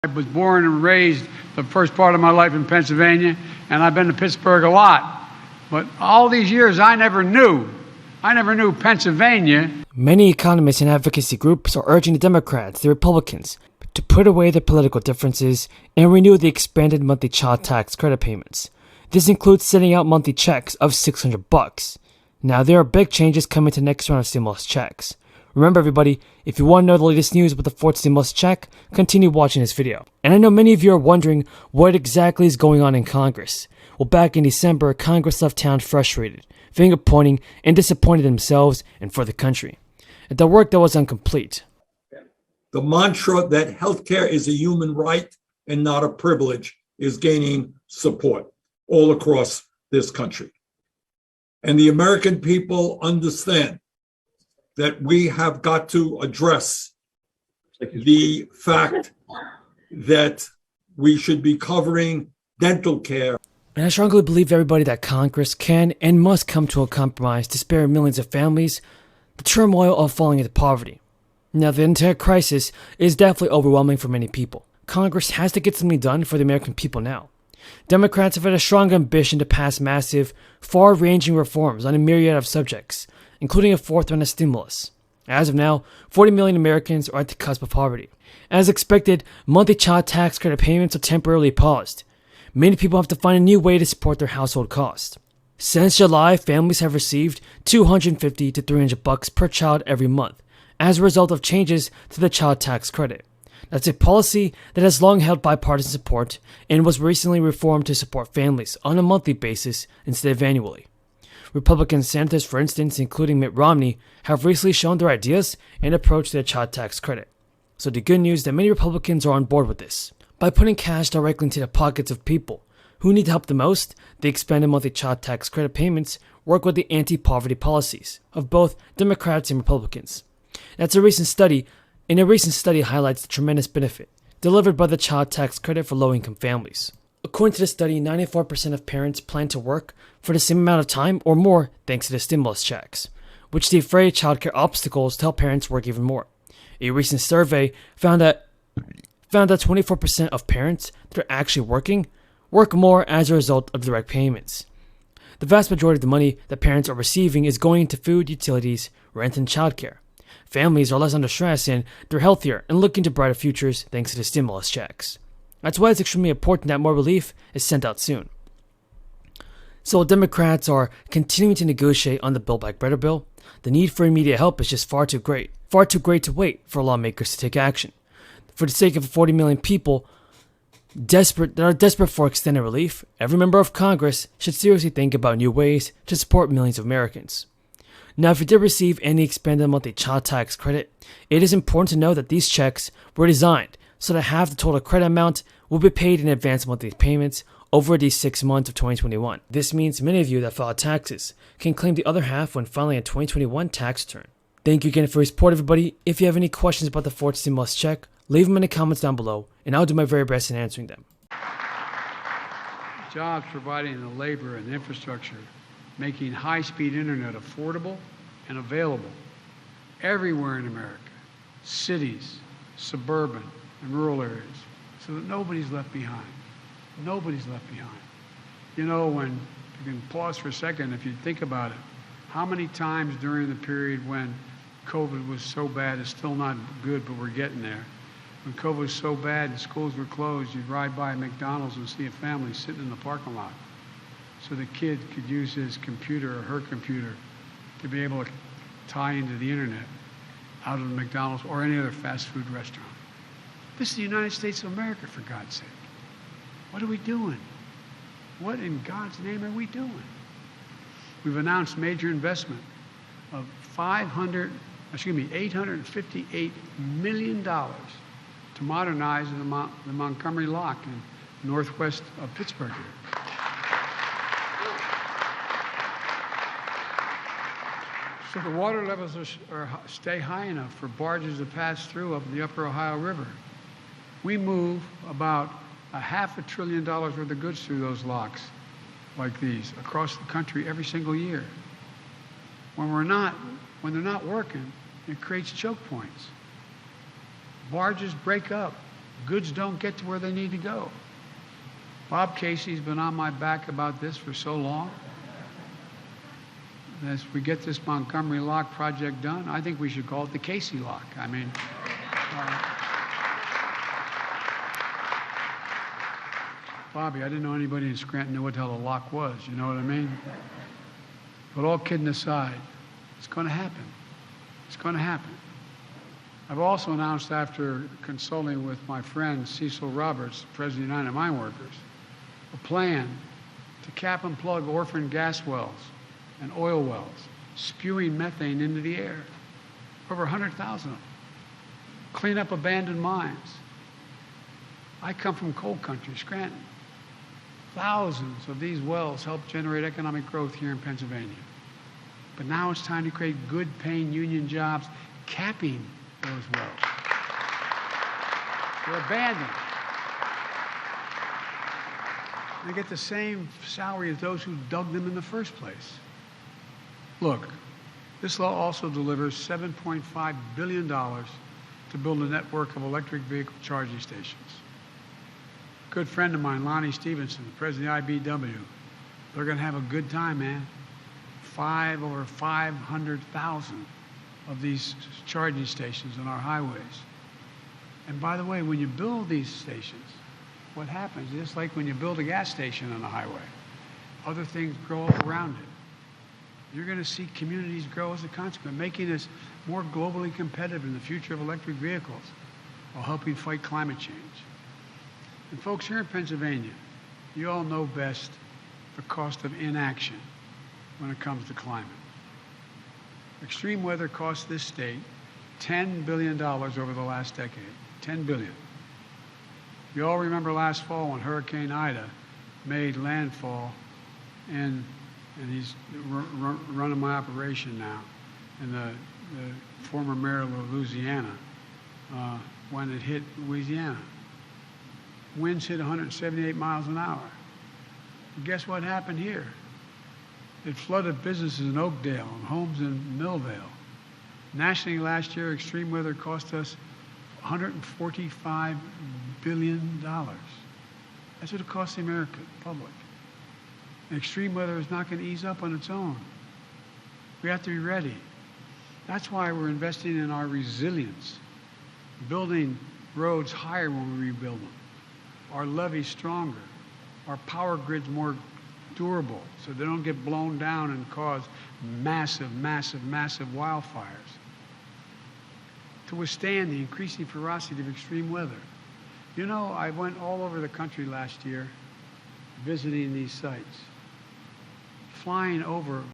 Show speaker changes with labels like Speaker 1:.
Speaker 1: I was born and raised the first part of my life in Pennsylvania, and I've been to Pittsburgh a lot. But all these years, I never knew Pennsylvania.
Speaker 2: Many economists and advocacy groups are urging the Democrats, the Republicans, to put away their political differences and renew the expanded monthly child tax credit payments. This includes sending out monthly checks of $600. Now, there are big changes coming to next round of stimulus checks. Remember everybody, if you want to know the latest news about the fourth stimulus check, continue watching this video. And I know many of you are wondering what exactly is going on in Congress. Well, back in December, Congress left town frustrated, finger pointing, and disappointed in themselves and for the country. At the work that was incomplete.
Speaker 3: The mantra that healthcare is a human right and not a privilege is gaining support all across this country. And the American people understand that we have got to address the fact that we should be covering dental care.
Speaker 2: And I strongly believe, everybody, that Congress can and must come to a compromise to spare millions of families the turmoil of falling into poverty. Now, the entire crisis is definitely overwhelming for many people. Congress has to get something done for the American people now. Democrats have had a strong ambition to pass massive, far-ranging reforms on a myriad of subjects, including a fourth round of stimulus. As of now, 40 million Americans are at the cusp of poverty. As expected, monthly child tax credit payments are temporarily paused. Many people have to find a new way to support their household costs. Since July, families have received $250 to $300 per child every month as a result of changes to the child tax credit. That's a policy that has long held bipartisan support and was recently reformed to support families on a monthly basis instead of annually. Republican senators, for instance, including Mitt Romney, have recently shown their ideas and approach to the child tax credit. So the good news is that many Republicans are on board with this. By putting cash directly into the pockets of people who need help the most, the expanded monthly child tax credit payments work with the anti-poverty policies of both Democrats and Republicans. That's a recent study, and a recent study highlights the tremendous benefit delivered by the child tax credit for low-income families. According to the study, 94% of parents plan to work for the same amount of time or more thanks to the stimulus checks, which defray childcare obstacles to help parents work even more. A recent survey found that 24% of parents that are actually work more as a result of direct payments. The vast majority of the money that parents are receiving is going into food, utilities, rent, and childcare. Families are less under stress and they're healthier and looking to brighter futures thanks to the stimulus checks. That's why it's extremely important that more relief is sent out soon. So while Democrats are continuing to negotiate on the Build Back Better bill, the need for immediate help is just far too great to wait for lawmakers to take action. For the sake of 40 million people that are desperate for extended relief, every member of Congress should seriously think about new ways to support millions of Americans. Now, if you did receive any expanded monthly child tax credit, it is important to know that these checks were designed so that half the total credit amount will be paid in advance monthly payments over these 6 months of 2021. This means many of you that filed taxes can claim the other half when filing a 2021 tax return. Thank you again for your support, everybody. If you have any questions about the fourth stimulus check, leave them in the comments down below, and I'll do my very best in answering them.
Speaker 1: Jobs providing the labor and infrastructure, making high-speed internet affordable and available everywhere in America, cities, suburban, and rural areas, so that nobody's left behind. Nobody's left behind. You know, when you can pause for a second, if you think about it, how many times during the period when COVID was so bad, it's still not good, but we're getting there. When COVID was so bad and schools were closed, you'd ride by McDonald's and see a family sitting in the parking lot so the kid could use his computer or her computer to be able to tie into the internet out of the McDonald's or any other fast food restaurant. This is the United States of America, for God's sake. What are we doing? What in God's name are we doing? We've announced major investment of $858 million to modernize the Montgomery Lock in northwest of Pittsburgh here. So the water levels stay high enough for barges to pass through up the upper Ohio River. We move about $500 billion worth of goods through those locks like these across the country every single year. When they're not working, it creates choke points. Barges break up. Goods don't get to where they need to go. Bob Casey's been on my back about this for so long. As we get this Montgomery Lock project done, I think we should call it the Casey Lock. I mean, Bobby, I didn't know anybody in Scranton knew what the hell a lock was, you know what I mean? But all kidding aside, it's going to happen. It's going to happen. I've also announced, after consulting with my friend Cecil Roberts, President of the United Mine Workers, a plan to cap and plug orphan gas wells and oil wells, spewing methane into the air. Over 100,000 of them. Clean up abandoned mines. I come from coal country, Scranton. Thousands of these wells help generate economic growth here in Pennsylvania. But now it's time to create good paying union jobs, capping those wells. They're abandoned. They get the same salary as those who dug them in the first place. Look, this law also delivers $7.5 billion to build a network of electric vehicle charging stations. A good friend of mine, Lonnie Stevenson, the president of the IBEW, they're going to have a good time, man. Over 500,000 of these charging stations on our highways. And by the way, when you build these stations, what happens, just like when you build a gas station on a highway, other things grow up around it. You're going to see communities grow as a consequence, making us more globally competitive in the future of electric vehicles while helping fight climate change. And folks, here in Pennsylvania, you all know best the cost of inaction when it comes to climate. Extreme weather cost this state $10 billion over the last decade. $10 billion. You all remember last fall when Hurricane Ida made landfall, and he's running my operation now, and the former mayor of Louisiana, when it hit Louisiana. Winds hit 178 miles an hour. And guess what happened here? It flooded businesses in Oakdale and homes in Millvale. Nationally last year, extreme weather cost us $145 billion. That's what it costs the American public. And extreme weather is not going to ease up on its own. We have to be ready. That's why we're investing in our resilience, building roads higher when we rebuild them, our levees stronger, our power grids more durable so they don't get blown down and cause massive, massive, massive wildfires, to withstand the increasing ferocity of extreme weather. You know, I went all over the country last year visiting these sites, flying over